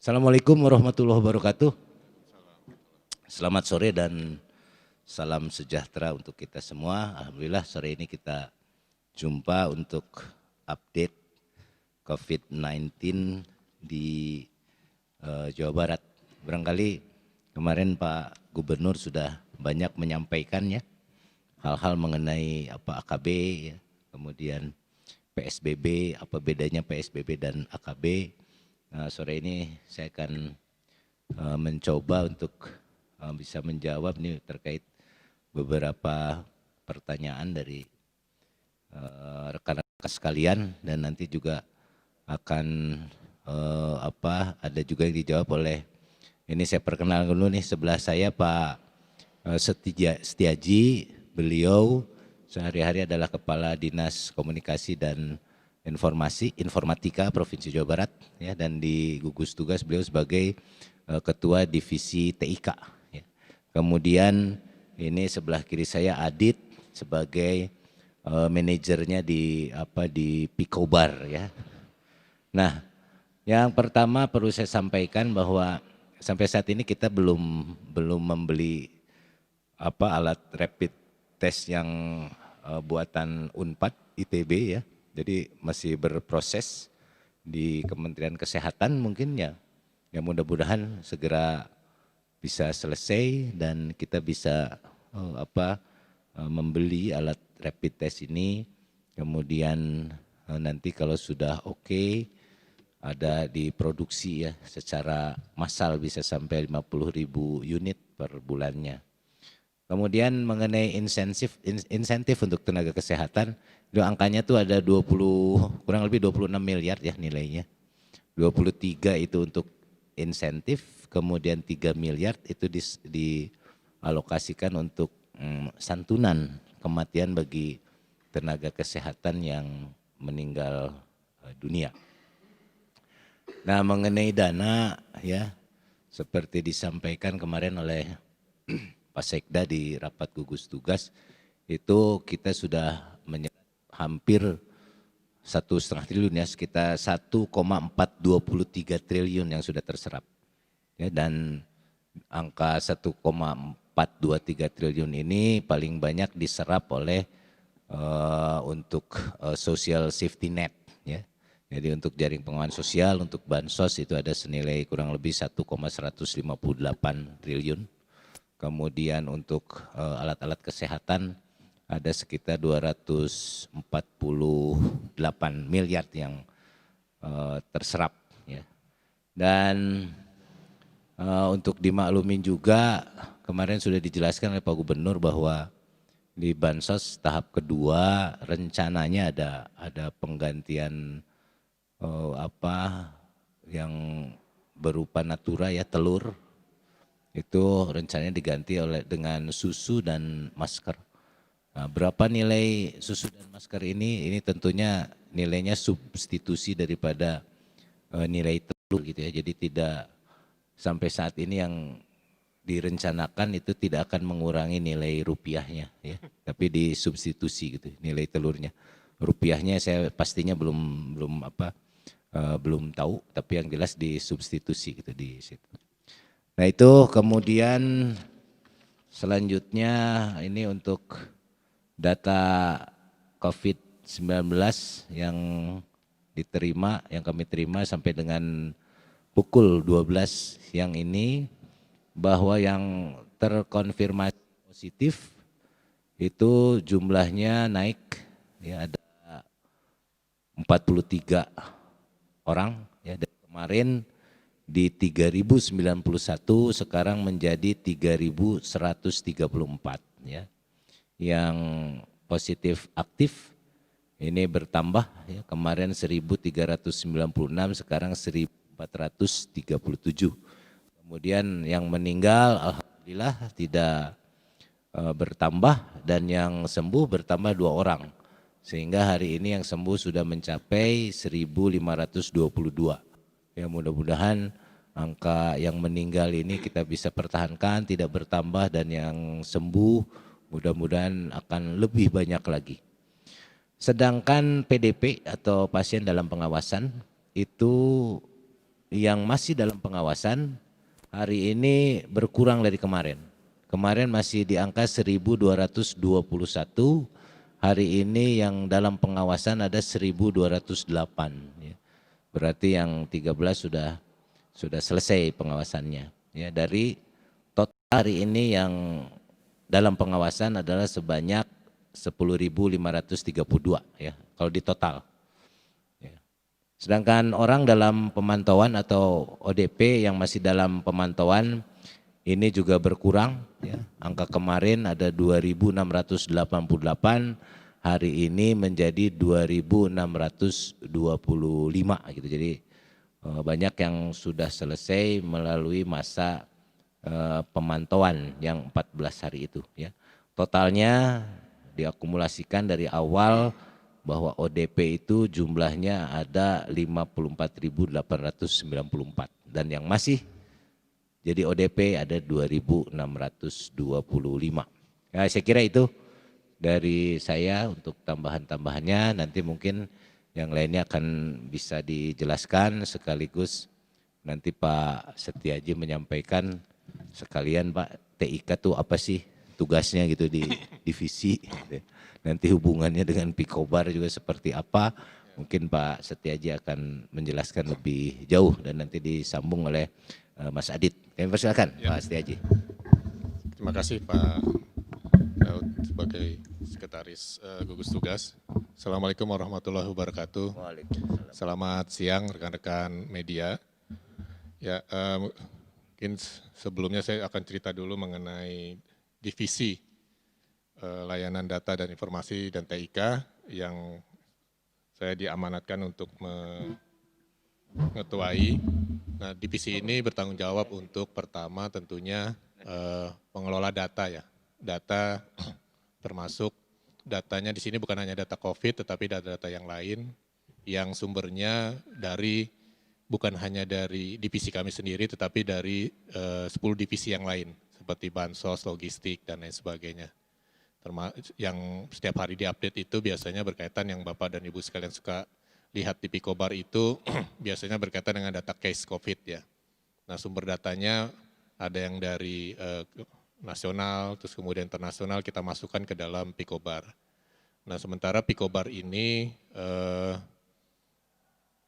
Assalamualaikum warahmatullahi wabarakatuh. Selamat sore dan salam sejahtera untuk kita semua. Alhamdulillah sore ini kita jumpa untuk update COVID-19 di Jawa Barat. Barangkali kemarin Pak Gubernur sudah banyak menyampaikan ya hal-hal mengenai apa AKB ya, kemudian PSBB, apa bedanya PSBB dan AKB. Nah, sore ini saya akan mencoba untuk bisa menjawab nih terkait beberapa pertanyaan dari rekan-rekan sekalian, dan nanti juga akan ada juga yang dijawab oleh, ini saya perkenalkan dulu nih, sebelah saya Pak Setiaji. Beliau sehari-hari adalah Kepala Dinas Komunikasi dan Informatika Provinsi Jawa Barat ya, dan di gugus tugas beliau sebagai Ketua Divisi TIK ya. Kemudian ini sebelah kiri saya Adit sebagai manajernya di Picobar ya. Nah, yang pertama perlu saya sampaikan bahwa sampai saat ini kita belum membeli alat rapid test yang buatan Unpad ITB ya. Jadi masih berproses di Kementerian Kesehatan mungkin ya. Ya mudah-mudahan segera bisa selesai dan kita bisa membeli alat rapid test ini. Kemudian nanti kalau sudah oke, ada diproduksi ya secara massal bisa sampai 50.000 unit per bulannya. Kemudian mengenai insentif untuk tenaga kesehatan, itu angkanya tuh ada kurang lebih 26 miliar ya nilainya. 23 itu untuk insentif, kemudian 3 miliar itu dialokasikan untuk santunan kematian bagi tenaga kesehatan yang meninggal dunia. Nah, mengenai dana ya, seperti disampaikan kemarin oleh Pak Sekda di rapat gugus tugas, itu kita sudah hampir 1,5 triliun ya, sekitar 1,423 triliun yang sudah terserap ya, dan angka 1,423 triliun ini paling banyak diserap oleh untuk social safety net ya. Jadi untuk jaring pengaman sosial, untuk bansos itu ada senilai kurang lebih 1,158 triliun. Kemudian untuk alat-alat kesehatan ada sekitar 248 miliar yang terserap ya. Dan untuk dimaklumin juga kemarin sudah dijelaskan oleh Pak Gubernur bahwa di bansos tahap kedua rencananya ada penggantian yang berupa natura ya, telur. Itu rencananya diganti dengan susu dan masker. Nah, berapa nilai susu dan masker ini? Ini tentunya nilainya substitusi daripada nilai telur gitu ya. Jadi tidak sampai saat ini yang direncanakan itu tidak akan mengurangi nilai rupiahnya ya, tapi disubstitusi gitu nilai telurnya. Rupiahnya saya pastinya belum tahu, tapi yang jelas disubstitusi gitu di situ. Nah itu, kemudian selanjutnya ini untuk data COVID-19 yang kami terima sampai dengan pukul 12 siang ini, bahwa yang terkonfirmasi positif itu jumlahnya naik ya, ada 43 orang ya, dari kemarin di 3.091 sekarang menjadi 3.134 ya. Yang positif aktif ini bertambah ya, kemarin 1.396 sekarang 1.437. Kemudian yang meninggal alhamdulillah tidak bertambah, dan yang sembuh bertambah 2 orang. Sehingga hari ini yang sembuh sudah mencapai 1.522. Ya mudah-mudahan angka yang meninggal ini kita bisa pertahankan, tidak bertambah, dan yang sembuh mudah-mudahan akan lebih banyak lagi. Sedangkan PDP atau pasien dalam pengawasan itu yang masih dalam pengawasan hari ini berkurang dari kemarin. Kemarin masih di angka 1.221, hari ini yang dalam pengawasan ada 1.208. Ya. Berarti yang 13 sudah selesai pengawasannya. Ya, dari total hari ini yang dalam pengawasan adalah sebanyak 10.532 ya kalau di total. Ya. Sedangkan orang dalam pemantauan atau ODP yang masih dalam pemantauan ini juga berkurang ya. Angka kemarin ada 2.688, hari ini menjadi 2.625 gitu. Jadi banyak yang sudah selesai melalui masa pemantauan yang 14 hari itu ya. Totalnya diakumulasikan dari awal bahwa ODP itu jumlahnya ada 54.894 dan yang masih jadi ODP ada 2.625. Ya, saya kira itu dari saya untuk tambahan-tambahannya, nanti mungkin yang lainnya akan bisa dijelaskan sekaligus nanti Pak Setiaji menyampaikan sekalian Pak TIK itu apa sih tugasnya gitu di divisi, nanti hubungannya dengan Pikobar juga seperti apa, mungkin Pak Setiaji akan menjelaskan lebih jauh dan nanti disambung oleh Mas Adit. Kami persilakan ya. Pak Setiaji. Terima kasih Pak Daud sebagai Sekretaris Gugus Tugas. Assalamualaikum warahmatullahi wabarakatuh. Selamat siang rekan-rekan media. Ya, mungkin sebelumnya saya akan cerita dulu mengenai divisi layanan data dan informasi dan TIK yang saya diamanatkan untuk mengetuai. Nah, divisi ini bertanggung jawab untuk pertama tentunya pengelola data ya. Data termasuk datanya di sini bukan hanya data COVID tetapi data-data yang lain yang sumbernya bukan hanya dari divisi kami sendiri tetapi dari 10 divisi yang lain seperti bansos, logistik dan lain sebagainya. Yang setiap hari diupdate itu biasanya berkaitan yang Bapak dan Ibu sekalian suka lihat di Pikobar itu biasanya berkaitan dengan data case COVID ya. Nah, sumber datanya ada yang dari nasional, terus kemudian internasional kita masukkan ke dalam Pikobar. Nah, sementara Pikobar ini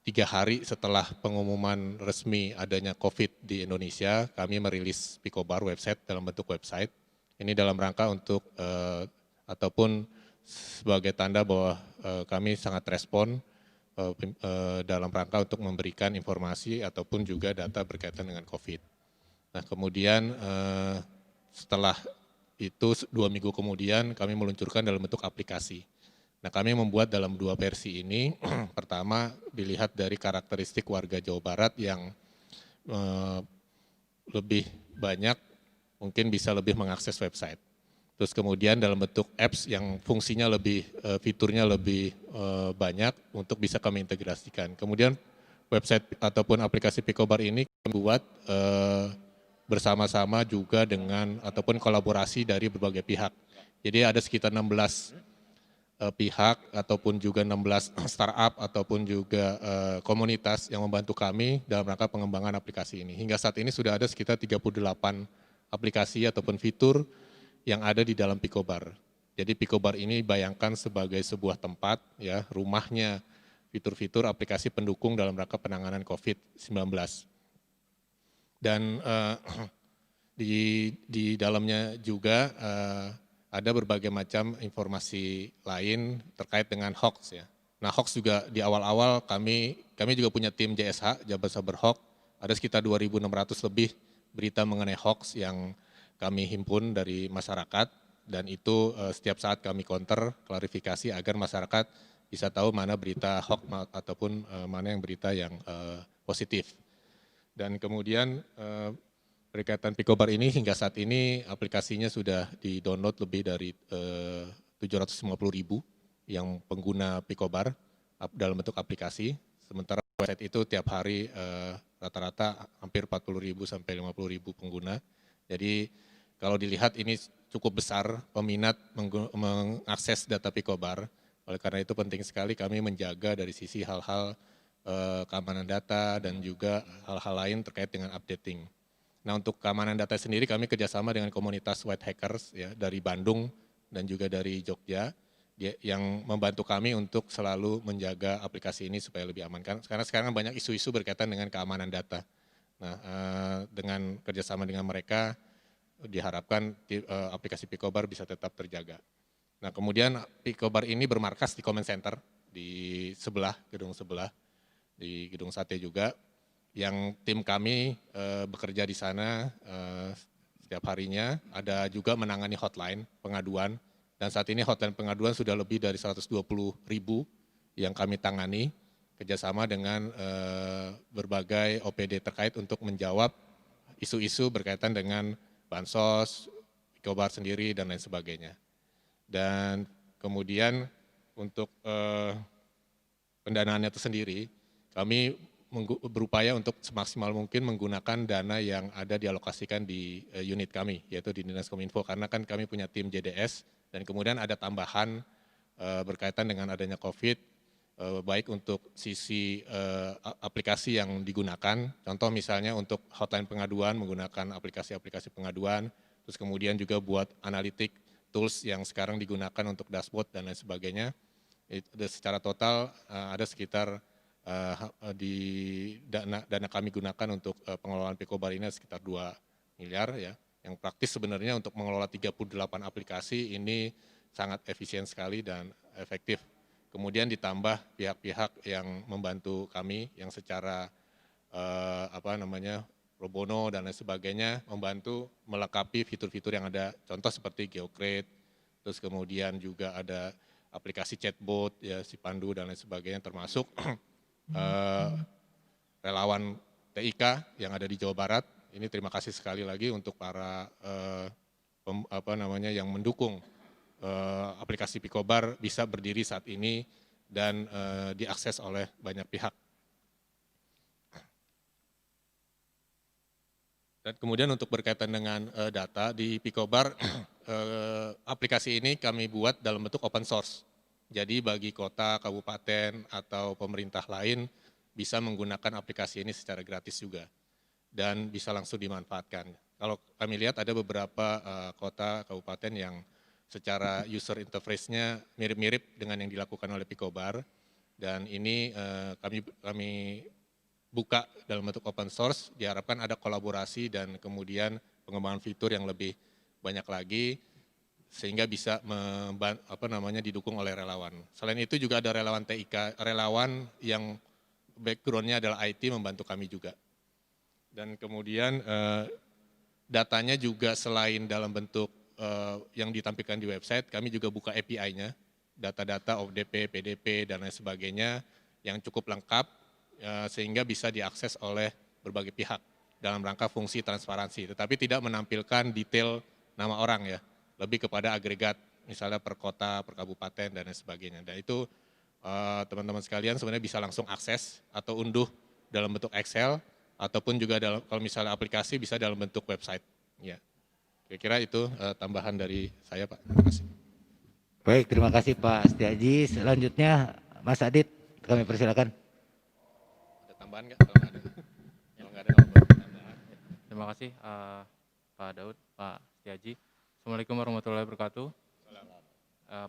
3 hari setelah pengumuman resmi adanya COVID di Indonesia, kami merilis Pikobar website dalam bentuk website. Ini dalam rangka untuk ataupun sebagai tanda bahwa kami sangat respon dalam rangka untuk memberikan informasi ataupun juga data berkaitan dengan COVID. Nah, kemudian setelah itu 2 minggu kemudian kami meluncurkan dalam bentuk aplikasi. Nah, kami membuat dalam 2 versi ini. Pertama, dilihat dari karakteristik warga Jawa Barat yang lebih banyak, mungkin bisa lebih mengakses website. Terus kemudian dalam bentuk apps yang fungsinya lebih, fiturnya lebih banyak untuk bisa kami integrasikan. Kemudian website ataupun aplikasi Pikobar ini kami buat bersama-sama juga dengan ataupun kolaborasi dari berbagai pihak. Jadi ada sekitar 16 pihak ataupun juga 16 startup ataupun juga komunitas yang membantu kami dalam rangka pengembangan aplikasi ini. Hingga saat ini sudah ada sekitar 38 aplikasi ataupun fitur yang ada di dalam Pikobar. Jadi Pikobar ini bayangkan sebagai sebuah tempat ya, rumahnya fitur-fitur aplikasi pendukung dalam rangka penanganan COVID-19. Dan di dalamnya juga ada berbagai macam informasi lain terkait dengan hoax ya. Nah, hoax juga di awal-awal kami juga punya tim JSH, Jabar Saber Hoax, ada sekitar 2.600 lebih berita mengenai hoax yang kami himpun dari masyarakat dan itu setiap saat kami counter, klarifikasi agar masyarakat bisa tahu mana berita hoax ataupun mana yang berita yang positif. Dan kemudian berkaitan Pikobar ini hingga saat ini aplikasinya sudah di-download lebih dari 750.000 yang pengguna Pikobar dalam bentuk aplikasi. Sementara website itu tiap hari rata-rata hampir 40.000 sampai 50.000 pengguna. Jadi kalau dilihat ini cukup besar peminat mengakses data Pikobar. Oleh karena itu penting sekali kami menjaga dari sisi hal-hal keamanan data dan juga hal-hal lain terkait dengan updating. Nah, untuk keamanan data sendiri kami kerjasama dengan komunitas White Hackers ya dari Bandung dan juga dari Jogja yang membantu kami untuk selalu menjaga aplikasi ini supaya lebih aman. Karena sekarang banyak isu-isu berkaitan dengan keamanan data. Nah, dengan kerjasama dengan mereka diharapkan aplikasi Picobar bisa tetap terjaga. Nah, kemudian Picobar ini bermarkas di Comment Center di sebelah, gedung sebelah, di Gedung Sate juga, yang tim kami bekerja di sana setiap harinya, ada juga menangani hotline pengaduan, dan saat ini hotline pengaduan sudah lebih dari 120.000 yang kami tangani, kerjasama dengan berbagai OPD terkait untuk menjawab isu-isu berkaitan dengan bansos, Picobar sendiri, dan lain sebagainya. Dan kemudian untuk pendanaannya itu sendiri, kami berupaya untuk semaksimal mungkin menggunakan dana yang ada dialokasikan di unit kami, yaitu di Dinas Kominfo, karena kan kami punya tim JDS, dan kemudian ada tambahan berkaitan dengan adanya COVID, baik untuk sisi aplikasi yang digunakan, contoh misalnya untuk hotline pengaduan menggunakan aplikasi-aplikasi pengaduan, terus kemudian juga buat analitik tools yang sekarang digunakan untuk dashboard dan lain sebagainya. Secara total ada sekitar di dana kami gunakan untuk pengelolaan Picobar ini sekitar 2 miliar ya. Yang praktis sebenarnya untuk mengelola 38 aplikasi ini sangat efisien sekali dan efektif. Kemudian ditambah pihak-pihak yang membantu kami yang secara pro bono dan lain sebagainya, membantu melengkapi fitur-fitur yang ada, contoh seperti Geocrate, terus kemudian juga ada aplikasi chatbot, ya si Pandu dan lain sebagainya, termasuk relawan TIK yang ada di Jawa Barat. Ini terima kasih sekali lagi untuk para yang mendukung aplikasi Picobar bisa berdiri saat ini dan diakses oleh banyak pihak. Dan kemudian untuk berkaitan dengan data di Picobar, aplikasi ini kami buat dalam bentuk open source. Jadi bagi kota, kabupaten, atau pemerintah lain bisa menggunakan aplikasi ini secara gratis juga. Dan bisa langsung dimanfaatkan. Kalau kami lihat ada beberapa kota, kabupaten yang secara user interface-nya mirip-mirip dengan yang dilakukan oleh Picobar. Dan ini kami buka dalam bentuk open source, diharapkan ada kolaborasi dan kemudian pengembangan fitur yang lebih banyak lagi sehingga bisa didukung oleh relawan. Selain itu juga ada relawan TIK, relawan yang background-nya adalah IT membantu kami juga. Dan kemudian datanya juga selain dalam bentuk yang ditampilkan di website, kami juga buka API-nya, data-data ODP, PDP, dan lain sebagainya yang cukup lengkap, sehingga bisa diakses oleh berbagai pihak dalam rangka fungsi transparansi, tetapi tidak menampilkan detail nama orang ya, lebih kepada agregat misalnya per kota, per kabupaten dan lain sebagainya. Dan itu teman-teman sekalian sebenarnya bisa langsung akses atau unduh dalam bentuk Excel ataupun juga kalau misalnya aplikasi bisa dalam bentuk website. Ya, kira-kira itu tambahan dari saya Pak. Terima kasih. Baik, terima kasih Pak Setiaji. Selanjutnya Mas Adit, kami persilakan. Tambahan nggak? Kalau nggak ada, kalau nggak ada tambahan. Terima kasih Pak Daud, Pak Setiaji. Assalamualaikum warahmatullahi wabarakatuh.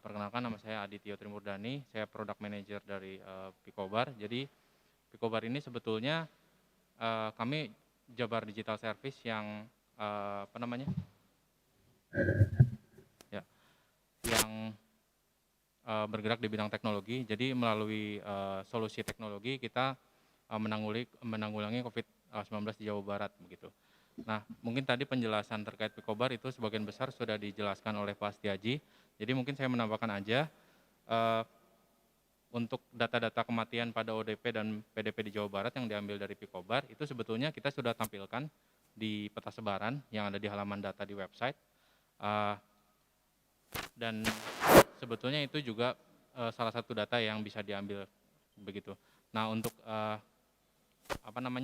Perkenalkan nama saya Adityo Trimurdani, saya Product Manager dari Picobar. Jadi Picobar ini sebetulnya kami Jabar Digital Service yang yang bergerak di bidang teknologi. Jadi melalui solusi teknologi kita menanggulangi COVID-19 di Jawa Barat begitu. Nah, mungkin tadi penjelasan terkait Picobar itu sebagian besar sudah dijelaskan oleh Pak Setiaji. Jadi mungkin saya menambahkan aja untuk data-data kematian pada ODP dan PDP di Jawa Barat yang diambil dari Picobar itu sebetulnya kita sudah tampilkan di peta sebaran yang ada di halaman data di website. Dan sebetulnya itu juga salah satu data yang bisa diambil begitu. Nah, untuk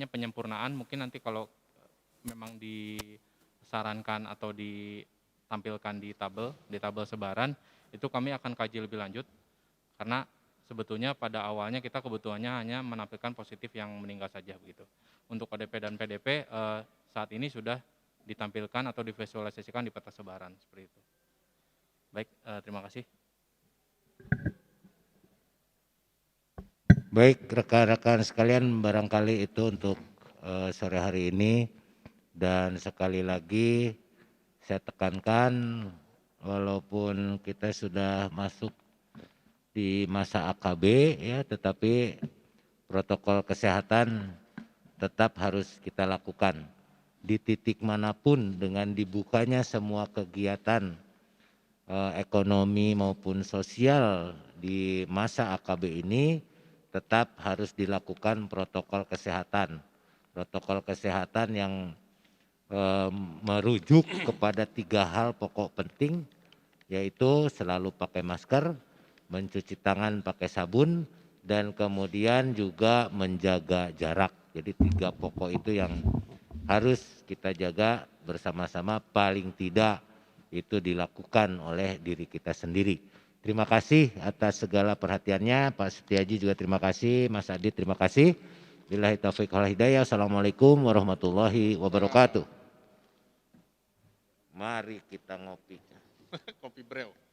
penyempurnaan mungkin nanti kalau memang disarankan atau ditampilkan di tabel sebaran itu kami akan kaji lebih lanjut karena sebetulnya pada awalnya kita kebutuhannya hanya menampilkan positif yang meninggal saja begitu. Untuk ODP dan PDP saat ini sudah ditampilkan atau divisualisasikan di peta sebaran seperti itu. Baik, terima kasih. Baik rekan-rekan sekalian, barangkali itu untuk sore hari ini, dan sekali lagi saya tekankan walaupun kita sudah masuk di masa AKB ya, tetapi protokol kesehatan tetap harus kita lakukan di titik manapun. Dengan dibukanya semua kegiatan ekonomi maupun sosial di masa AKB ini, tetap harus dilakukan protokol kesehatan. Protokol kesehatan yang merujuk kepada 3 hal pokok penting, yaitu selalu pakai masker, mencuci tangan pakai sabun, dan kemudian juga menjaga jarak. Jadi 3 pokok itu yang harus kita jaga bersama-sama, paling tidak itu dilakukan oleh diri kita sendiri. Terima kasih atas segala perhatiannya, Pak Setiaji juga terima kasih, Mas Adit terima kasih. Billahi taufiq wal hidayah. Assalamualaikum warahmatullahi wabarakatuh. Mari kita ngopi. Kopi brewok.